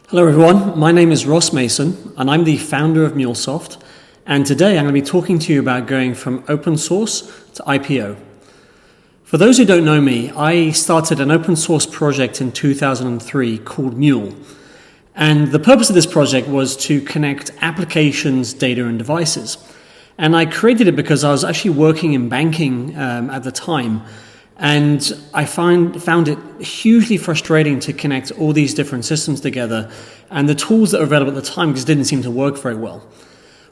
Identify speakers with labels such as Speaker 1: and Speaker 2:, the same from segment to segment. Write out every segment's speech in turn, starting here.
Speaker 1: Hello everyone, my name is Ross Mason and I'm the founder of MuleSoft, and today I'm going to be talking to you about going from open source to IPO. For those who don't know me, I started an open source project in 2003 called Mule, and the purpose of this project was to connect applications, data and devices. And I created it because I was actually working in banking at the time, and I found it hugely frustrating to connect all these different systems together, and the tools that were available at the time just didn't seem to work very well.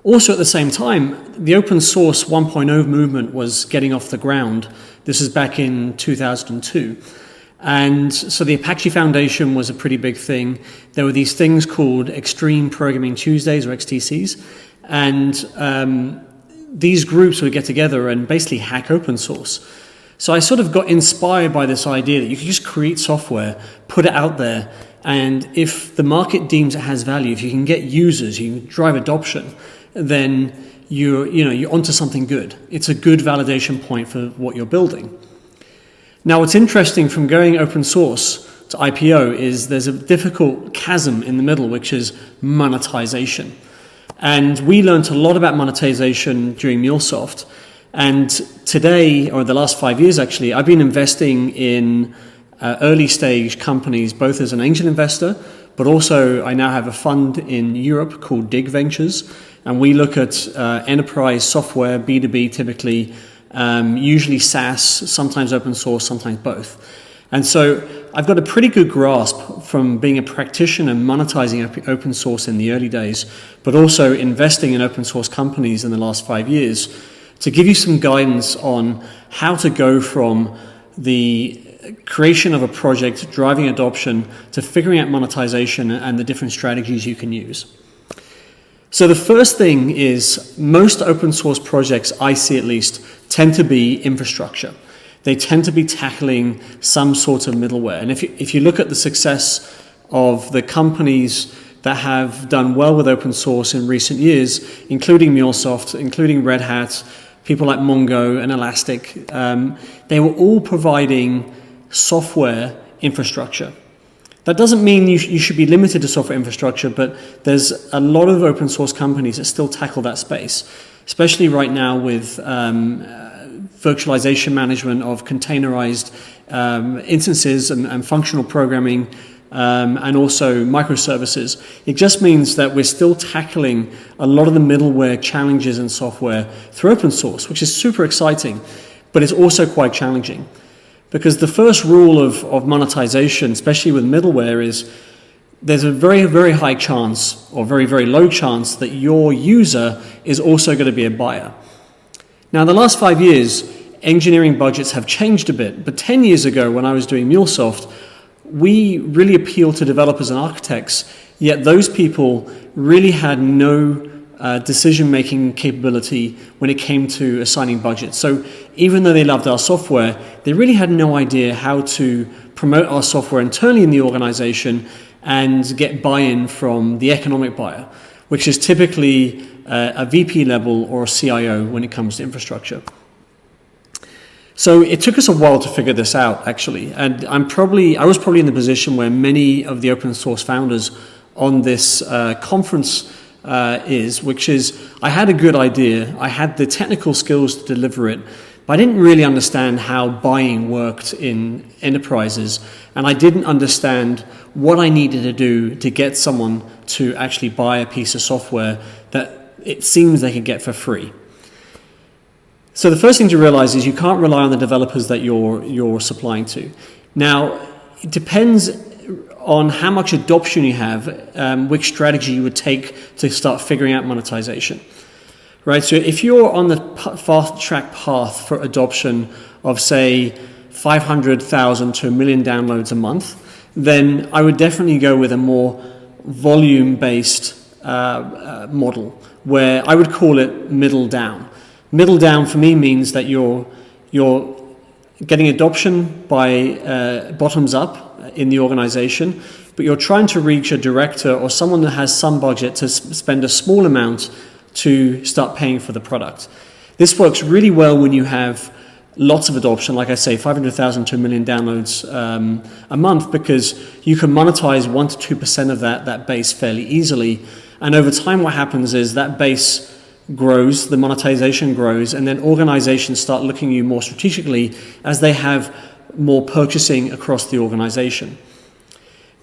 Speaker 1: Also at the same time, the open source 1.0 movement was getting off the ground. This is back in 2002. And so the Apache Foundation was a pretty big thing. There were these things called Extreme Programming Tuesdays, or XTCs, and these groups would get together and basically hack open source. So I sort of got inspired by this idea that you could just create software, put it out there, and if the market deems it has value, if you can get users, you can drive adoption, then you're onto something good. It's a good validation point for what you're building. Now, what's interesting from going open source to IPO is there's a difficult chasm in the middle, which is monetization. And we learned a lot about monetization during MuleSoft. And today, or the last 5 years actually, I've been investing in early stage companies, both as an angel investor, but also I now have a fund in Europe called Dig Ventures. And we look at enterprise software, B2B typically, usually SaaS, sometimes open source, sometimes both. And so I've got a pretty good grasp from being a practitioner monetizing open source in the early days, but also investing in open source companies in the last 5 years, to give you some guidance on how to go from the creation of a project, driving adoption, to figuring out monetization and the different strategies you can use. So the first thing is most open source projects, I see at least, tend to be infrastructure. They tend to be tackling some sort of middleware. And if you look at the success of the companies that have done well with open source in recent years, including MuleSoft, including Red Hat, people like Mongo and Elastic, they were all providing software infrastructure. That doesn't mean you should be limited to software infrastructure, but there's a lot of open source companies that still tackle that space, especially right now with virtualization management of containerized instances and functional programming, and also microservices. It just means that we're still tackling a lot of the middleware challenges in software through open source, which is super exciting, but it's also quite challenging. Because the first rule of monetization, especially with middleware, is there's a very, very high chance, or very, very low chance, that your user is also going to be a buyer. Now, in the last 5 years, engineering budgets have changed a bit, but 10 years ago when I was doing MuleSoft, we really appealed to developers and architects, yet those people really had no decision-making capability when it came to assigning budgets. So even though they loved our software, they really had no idea how to promote our software internally in the organization and get buy-in from the economic buyer, which is typically a VP level or a CIO when it comes to infrastructure. So it took us a while to figure this out, actually, and I was probably in the position where many of the open source founders on this conference which is I had a good idea, I had the technical skills to deliver it, but I didn't really understand how buying worked in enterprises, and I didn't understand what I needed to do to get someone to actually buy a piece of software that it seems they could get for free. So the first thing to realize is you can't rely on the developers that you're supplying to. Now, it depends on how much adoption you have, which strategy you would take to start figuring out monetization. Right? So if you're on the fast track path for adoption of, say, 500,000 to 1 million downloads a month, then I would definitely go with a more volume-based model, where I would call it middle down. Middle down for me means that you're getting adoption by bottoms up in the organization, but you're trying to reach a director or someone that has some budget to spend a small amount to start paying for the product. This works really well when you have lots of adoption, like I say, 500,000 to 1 million downloads a month, because you can monetize 1 to 2% of that base fairly easily. And over time, what happens is that base grows, the monetization grows, and then organizations start looking at you more strategically as they have more purchasing across the organization.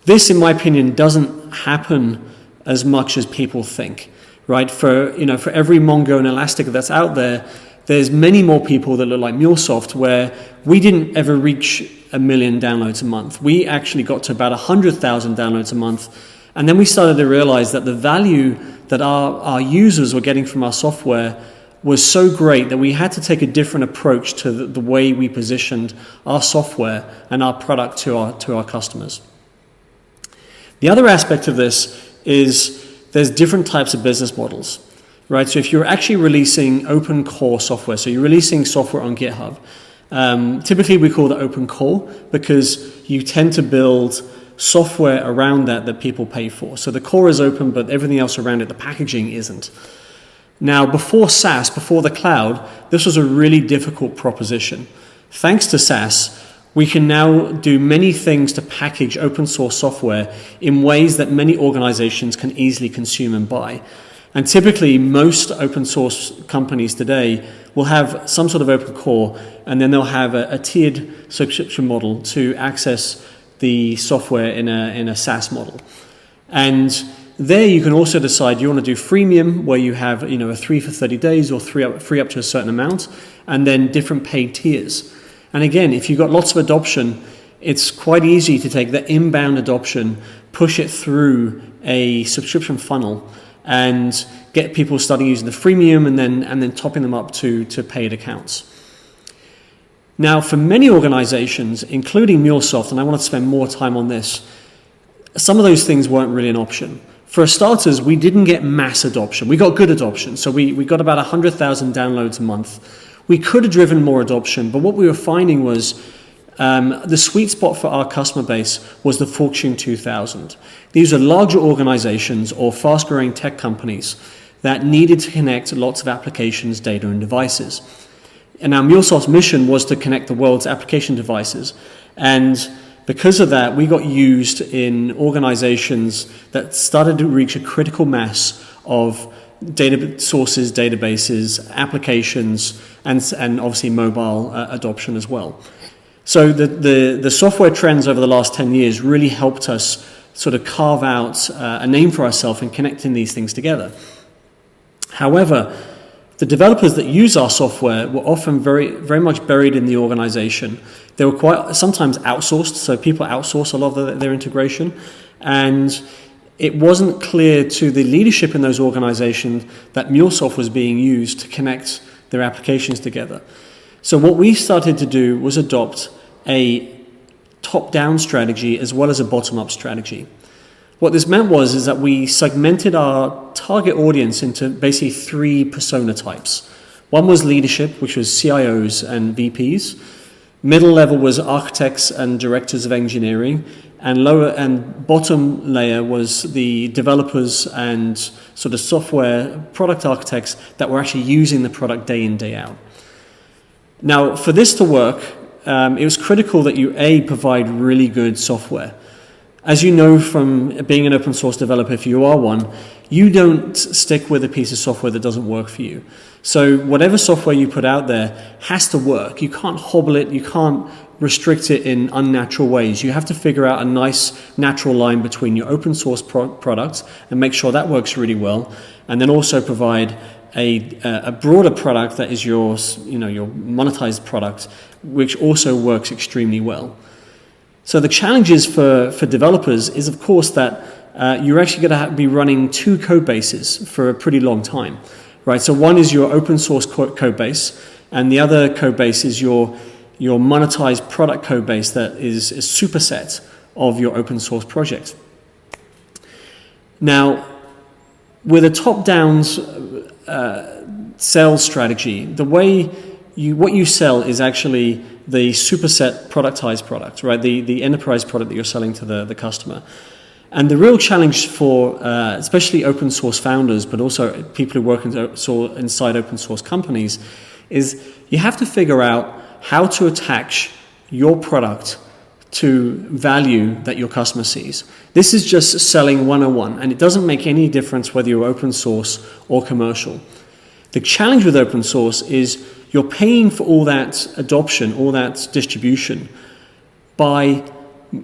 Speaker 1: This, in my opinion, doesn't happen as much as people think, right? For every Mongo and Elastic that's out there, there's many more people that look like MuleSoft, where we didn't ever reach 1 million downloads a month. We actually got to about 100,000 downloads a month. And then we started to realize that the value that our users were getting from our software was so great that we had to take a different approach to the way we positioned our software and our product to our customers. The other aspect of this is there's different types of business models, right? So if you're actually releasing open core software, so you're releasing software on GitHub, typically we call that open core because you tend to build software around that people pay for. So the core is open, but everything else around it, the packaging isn't. Now, before SaaS, before the cloud, this was a really difficult proposition. Thanks to SaaS, we can now do many things to package open source software in ways that many organizations can easily consume and buy. And typically, most open source companies today will have some sort of open core, and then they'll have a tiered subscription model to access the software in a SaaS model. And there you can also decide you want to do freemium, where you have a 3 for 30 days or free up to a certain amount, and then different paid tiers. And again, if you've got lots of adoption, it's quite easy to take the inbound adoption, push it through a subscription funnel, and get people starting using the freemium and then topping them up to paid accounts. Now, for many organizations, including MuleSoft, and I want to spend more time on this, some of those things weren't really an option. For starters, we didn't get mass adoption. We got good adoption. So we got about 100,000 downloads a month. We could have driven more adoption, but what we were finding was the sweet spot for our customer base was the Fortune 2000. These are larger organizations or fast-growing tech companies that needed to connect lots of applications, data, and devices. And our MuleSoft's mission was to connect the world's application devices. And because of that, we got used in organizations that started to reach a critical mass of data sources, databases, applications, and obviously mobile adoption as well. So the software trends over the last 10 years really helped us sort of carve out a name for ourselves in connecting these things together. However, the developers that use our software were often very, very much buried in the organization. They were quite sometimes outsourced, so people outsource a lot of their integration, and it wasn't clear to the leadership in those organizations that MuleSoft was being used to connect their applications together. So what we started to do was adopt a top-down strategy as well as a bottom-up strategy. What this meant is that we segmented our target audience into basically 3 persona types. One was leadership, which was CIOs and VPs. Middle level was architects and directors of engineering, and lower and bottom layer was the developers and sort of software product architects that were actually using the product day in, day out. Now, for this to work, it was critical that you, provide really good software. As you know from being an open source developer, if you are one, you don't stick with a piece of software that doesn't work for you. So whatever software you put out there has to work. You can't hobble it, you can't restrict it in unnatural ways. You have to figure out a nice natural line between your open source product and make sure that works really well, and then also provide a broader product that is your monetized product, which also works extremely well. So the challenges for developers is, of course, that you're actually going to be running 2 code bases for a pretty long time, right? So one is your open source code base, and the other code base is your monetized product code base that is a superset of your open source project. Now, with a top-down sales strategy, what you sell is actually the superset productized product, right? The enterprise product that you're selling to the customer. And the real challenge for especially open source founders, but also people who work inside open source companies, is you have to figure out how to attach your product to value that your customer sees. This is just selling 101, and it doesn't make any difference whether you're open source or commercial. The challenge with open source is you're paying for all that adoption, all that distribution, by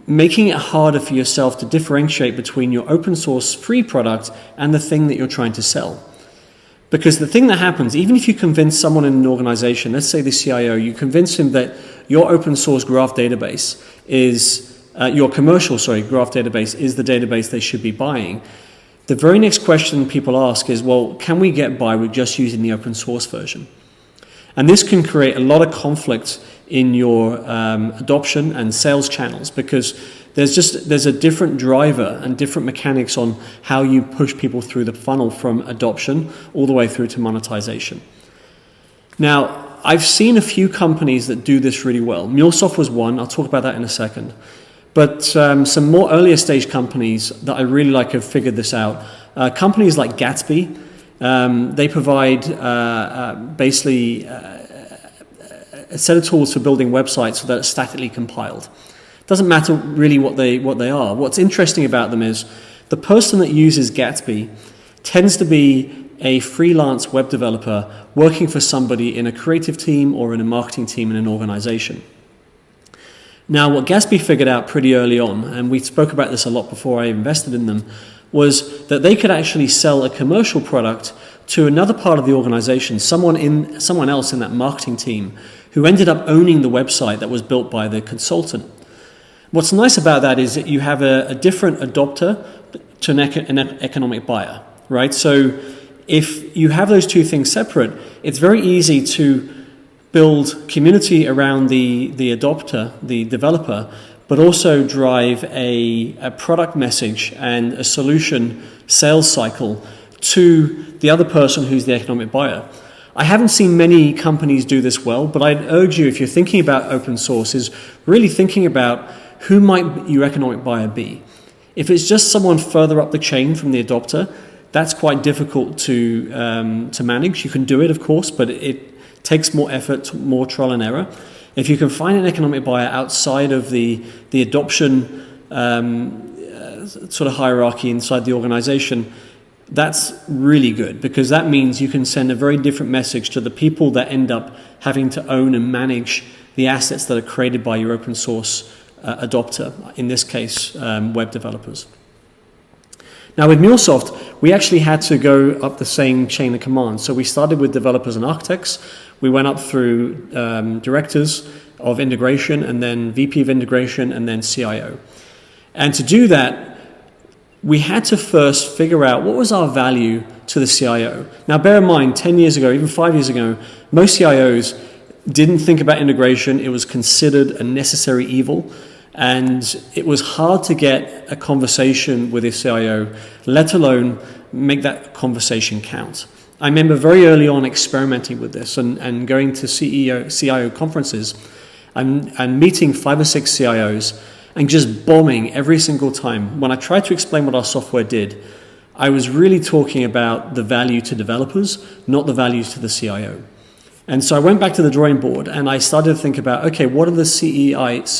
Speaker 1: making it harder for yourself to differentiate between your open source free product and the thing that you're trying to sell. Because the thing that happens, even if you convince someone in an organization, let's say the CIO, you convince him that your open source graph database is, your commercial, graph database is the database they should be buying. The very next question people ask is, well, can we get by with just using the open source version? And this can create a lot of conflict in your adoption and sales channels, because there's a different driver and different mechanics on how you push people through the funnel from adoption all the way through to monetization. Now, I've seen a few companies that do this really well. MuleSoft was one. I'll talk about that in a second. But some more earlier stage companies that I really like have figured this out. Companies like Gatsby, they provide basically a set of tools for building websites that are statically compiled. Doesn't matter really what they are. What's interesting about them is the person that uses Gatsby tends to be a freelance web developer working for somebody in a creative team or in a marketing team in an organization. Now, what Gatsby figured out pretty early on, and we spoke about this a lot before I invested in them, was that they could actually sell a commercial product to another part of the organization, someone else in that marketing team, who ended up owning the website that was built by the consultant. What's nice about that is that you have a different adopter to an economic buyer, right? So if you have those two things separate, it's very easy to build community around the adopter, the developer, but also drive a product message and a solution sales cycle to the other person who's the economic buyer. I haven't seen many companies do this well, but I'd urge you, if you're thinking about open source, is really thinking about who might your economic buyer be. If it's just someone further up the chain from the adopter, that's quite difficult to manage. You can do it, of course, but it takes more effort, more trial and error. If you can find an economic buyer outside of the adoption sort of hierarchy inside the organization, that's really good, because that means you can send a very different message to the people that end up having to own and manage the assets that are created by your open source adopter, in this case, web developers. Now with MuleSoft, we actually had to go up the same chain of command. So we started with developers and architects. We went up through directors of integration, and then VP of integration, and then CIO. And to do that, we had to first figure out what was our value to the CIO. Now bear in mind, 10 years ago, even 5 years ago, most CIOs didn't think about integration. It was considered a necessary evil. And it was hard to get a conversation with a CIO, let alone make that conversation count. I remember very early on experimenting with this and going to CIO conferences and meeting 5 or 6 CIOs and just bombing every single time. When I tried to explain what our software did, I was really talking about the value to developers, not the values to the CIO. And so I went back to the drawing board and I started to think about, okay, what are the CIOs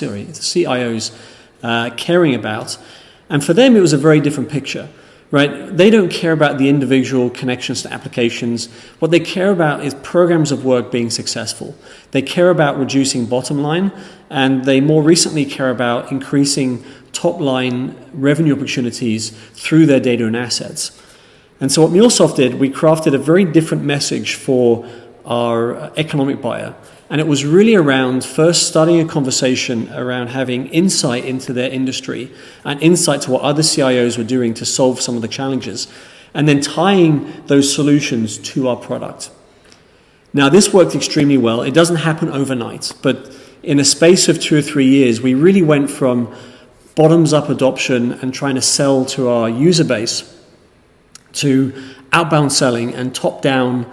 Speaker 1: caring about? And for them, it was a very different picture, right? They don't care about the individual connections to applications. What they care about is programs of work being successful. They care about reducing bottom line, and they more recently care about increasing top line revenue opportunities through their data and assets. And so what MuleSoft did, we crafted a very different message for our economic buyer. And it was really around first starting a conversation around having insight into their industry and insight to what other CIOs were doing to solve some of the challenges, and then tying those solutions to our product. Now, this worked extremely well. It doesn't happen overnight, but in a space of 2 or 3 years, we really went from bottoms-up adoption and trying to sell to our user base to outbound selling and top-down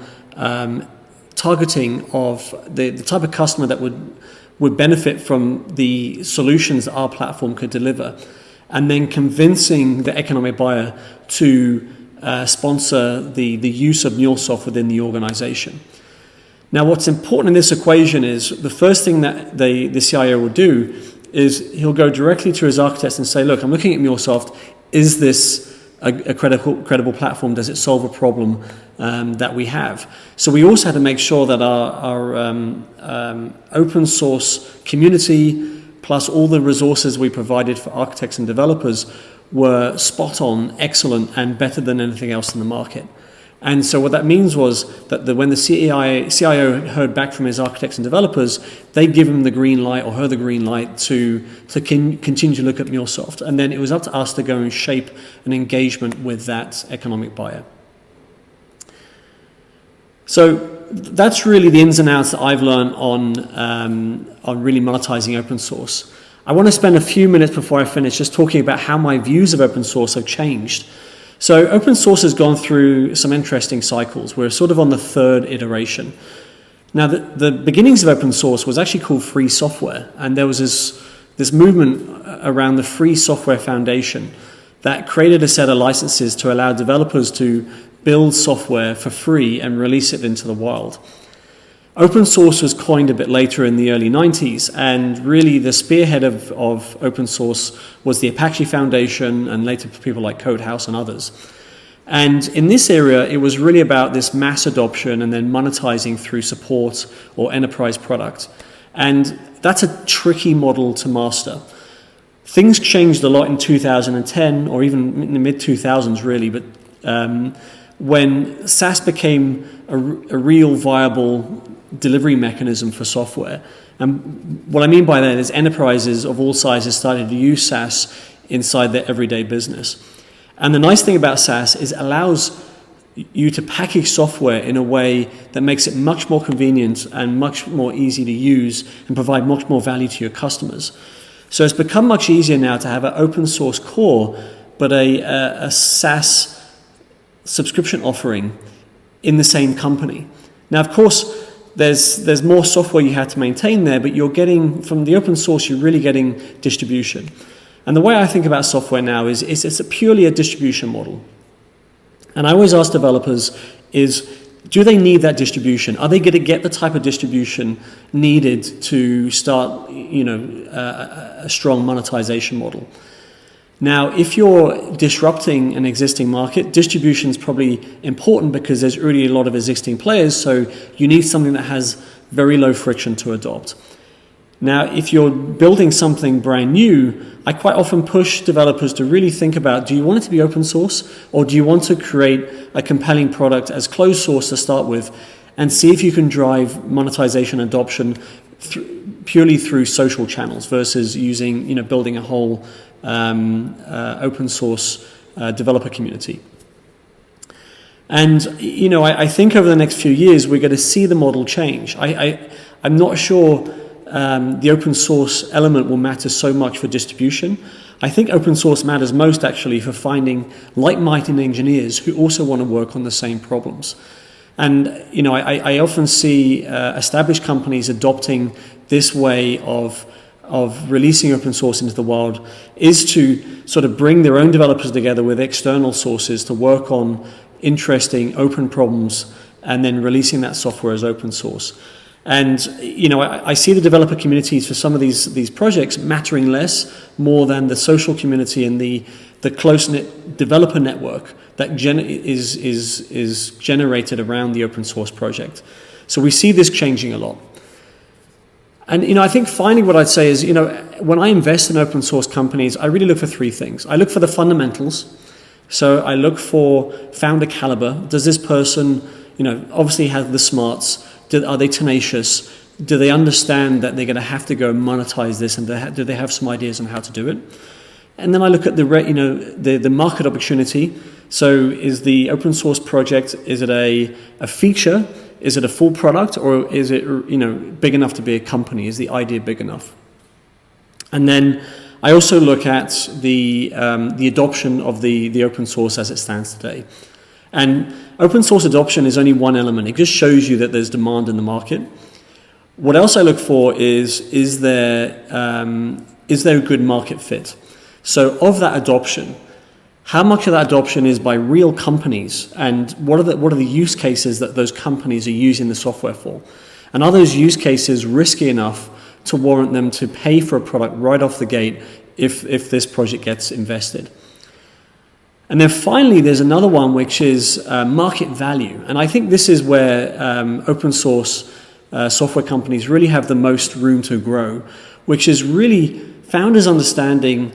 Speaker 1: targeting of the type of customer that would benefit from the solutions that our platform could deliver, and then convincing the economic buyer to sponsor the use of MuleSoft within the organization. Now, what's important in this equation is the first thing that the CIO will do is he'll go directly to his architects and say, look, I'm looking at MuleSoft. Is this a credible platform? Does it solve a problem that we have? So we also had to make sure that our open source community, plus all the resources we provided for architects and developers, were spot on, excellent, and better than anything else in the market. And so what that means was that when the CIO heard back from his architects and developers, they'd give him the green light or her the green light to continue to look at MuleSoft. And then it was up to us to go and shape an engagement with that economic buyer. So that's really the ins and outs that I've learned on really monetizing open source. I want to spend a few minutes before I finish just talking about how my views of open source have changed. So open source has gone through some interesting cycles. We're sort of on the third iteration. Now, the beginnings of open source was actually called free software, and there was this movement around the Free Software Foundation that created a set of licenses to allow developers to build software for free and release it into the wild. Open source was coined a bit later in the early 90s, and really the spearhead of open source was the Apache Foundation and later people like Codehouse and others. And in this area, it was really about this mass adoption and then monetizing through support or enterprise product. And that's a tricky model to master. Things changed a lot in 2010 or even in the mid-2000s really, but when SaaS became a real viable delivery mechanism for software. And what I mean by that is enterprises of all sizes started to use SaaS inside their everyday business. And the nice thing about SaaS is it allows you to package software in a way that makes it much more convenient and much more easy to use and provide much more value to your customers. So it's become much easier now to have an open source core, but a SaaS subscription offering in the same company. Now, of course, there's more software you have to maintain there, but you're getting, from the open source, you're really getting distribution. And the way I think about software now is it's purely a distribution model. And I always ask developers do they need that distribution? Are they going to get the type of distribution needed to start, a strong monetization model? Now, if you're disrupting an existing market, distribution is probably important because there's already a lot of existing players, so you need something that has very low friction to adopt. Now, if you're building something brand new, I quite often push developers to really think about, do you want it to be open source, or do you want to create a compelling product as closed source to start with, and see if you can drive monetization adoption purely through social channels versus using, building a whole open source developer community. And, I think over the next few years, we're going to see the model change. I'm not sure the open source element will matter so much for distribution. I think open source matters most actually for finding like-minded engineers who also want to work on the same problems. And, I often see established companies adopting this way of releasing open source into the wild is to sort of bring their own developers together with external sources to work on interesting open problems and then releasing that software as open source. And, I see the developer communities for some of these projects mattering more than the social community and the close-knit developer network that is generated around the open source project. So we see this changing a lot. And, I think finally what I'd say is, when I invest in open source companies, I really look for three things. I look for the fundamentals. So I look for founder caliber. Does this person, obviously have the smarts? Are they tenacious? Do they understand that they're going to have to go monetize this, and do they have some ideas on how to do it? And then I look at the market opportunity. So is the open source project, is it a feature? Is it a full product, or is it big enough to be a company? Is the idea big enough? And then I also look at the adoption of the open source as it stands today. And open source adoption is only one element. It just shows you that there's demand in the market. What else I look for is there a good market fit? So of that adoption, How much of that adoption is by real companies, and what are the use cases that those companies are using the software for? And are those use cases risky enough to warrant them to pay for a product right off the gate if this project gets invested? And then finally, there's another one, which is market value. And I think this is where open source software companies really have the most room to grow, which is really founders understanding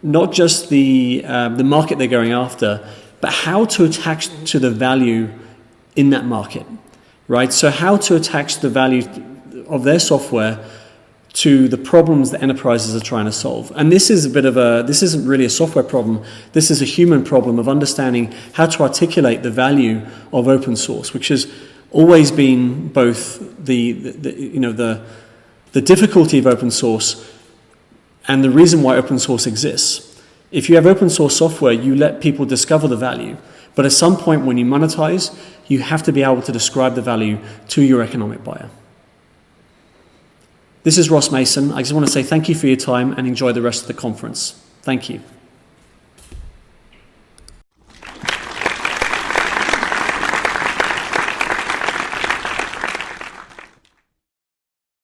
Speaker 1: not just the market they're going after, but how to attach to the value in that market, right? So how to attach the value of their software to the problems that enterprises are trying to solve. And this is this isn't really a software problem. This is a human problem of understanding how to articulate the value of open source, which has always been both the difficulty of open source and the reason why open source exists. If you have open source software, you let people discover the value. But at some point when you monetize, you have to be able to describe the value to your economic buyer. This is Ross Mason. I just want to say thank you for your time and enjoy the rest of the conference. Thank you.